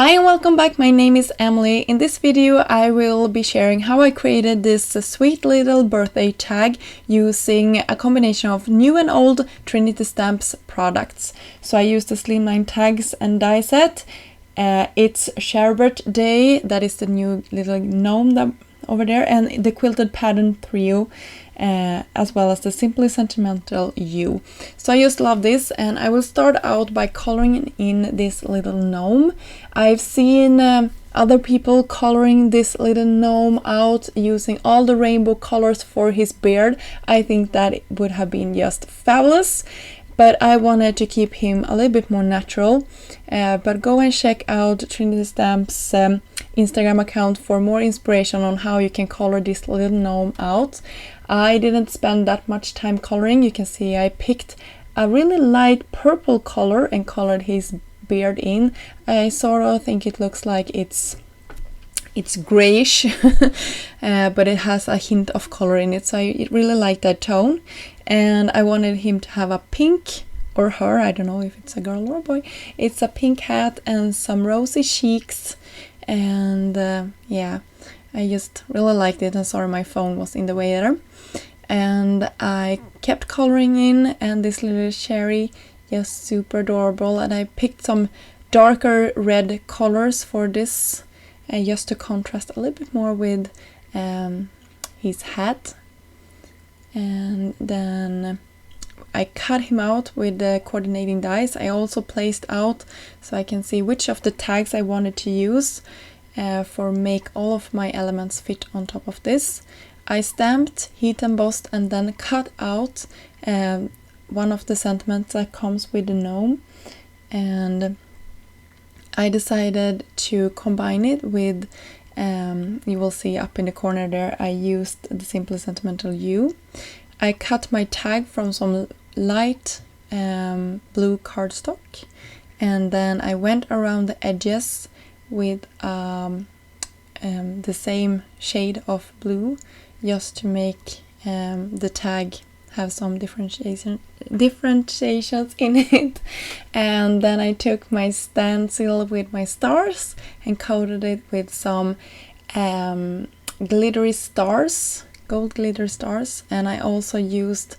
Hi and welcome back, my name is Emily. In this video I will be sharing how I created this sweet little birthday tag using a combination of new and old Trinity Stamps products. So I used the slimline tags and die set. It's Sherbet Day, that is the new little gnome over there, and the quilted pattern trio, as well as the Simply Sentimental You. So I just love this, and I will start out by coloring in this little gnome. I've seen other people coloring this little gnome out using all the rainbow colors for his beard. I think that it would have been just fabulous, but I wanted to keep him a little bit more natural. But go and check out Trinity Stamps' Instagram account for more inspiration on how you can color this little gnome out. I didn't spend that much time coloring. You can see I picked a really light purple color and colored his beard in. I sort of think it looks like it's grayish, but it has a hint of color in it, so I really like that tone. And I wanted him to have a pink, or her, I don't know if it's a girl or a boy. It's a pink hat and some rosy cheeks, and yeah, I just really liked it. And sorry, my phone was in the way there. And I kept coloring in, and this little cherry, just super adorable. And I picked some darker red colors for this, just to contrast a little bit more with his hat. And then I cut him out with the coordinating dies. I also placed out so I can see which of the tags I wanted to use for make all of my elements fit on top of this. I stamped, heat embossed, and then cut out one of the sentiments that comes with the gnome. And I decided to combine it with, you will see up in the corner there, I used the Simply Sentimental You. I cut my tag from some light blue cardstock, and then I went around the edges with the same shade of blue, just to make the tag have some differentiations in it. And then I took my stencil with my stars and coated it with some glittery stars, gold glitter stars. And I also used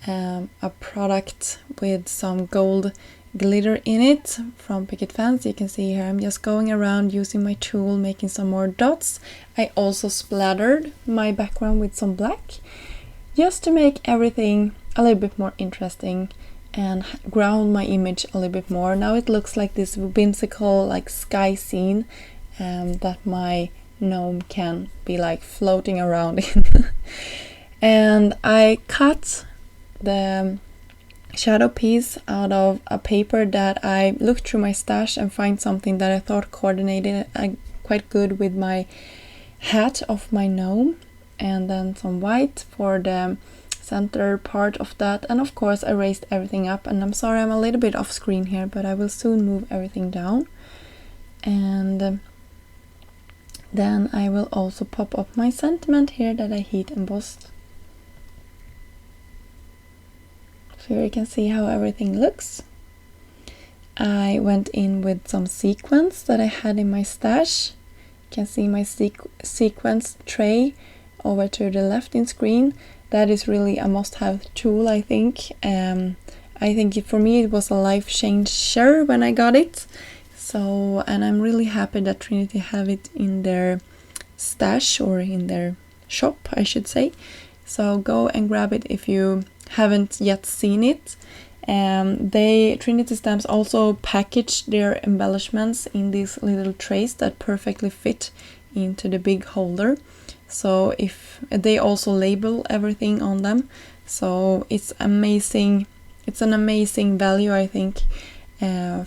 a product with some gold glitter in it from Picket Fence. You can see here I'm just going around using my tool, making some more dots. I also splattered my background with some black, just to make everything a little bit more interesting and ground my image a little bit more. Now it looks like this whimsical like sky scene that my gnome can be like floating around in. And I cut the shadow piece out of a paper that I looked through my stash and find something that I thought coordinated quite good with my hat of my gnome. And then some white for the center part of that, and of course I raised everything up. And I'm sorry I'm a little bit off screen here, but I will soon move everything down. And then I will also pop up my sentiment here that I heat embossed. So here you can see how everything looks. I went in with some sequins that I had in my stash. You can see my sequence tray over to the left in screen. That is really a must-have tool, I think. I think for me it was a life changer when I got it. So, and I'm really happy that Trinity have it in their stash, or in their shop, I should say. So go and grab it if you haven't yet seen it. Trinity Stamps also package their embellishments in these little trays that perfectly fit into the big holder. So if they also label everything on them, so it's amazing. It's an amazing value, I think,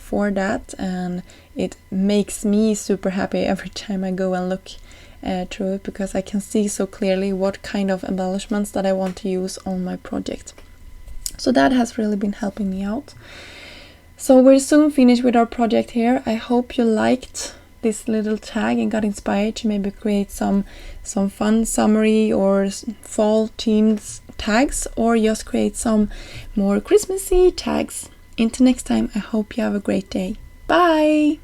for that, and it makes me super happy every time I go and look through it, because I can see so clearly what kind of embellishments that I want to use on my project. So that has really been helping me out. So we're soon finished with our project here. I hope you liked this little tag and got inspired to maybe create some fun summery or fall themed tags, or just create some more Christmassy tags. Until next time, I hope you have a great day. Bye!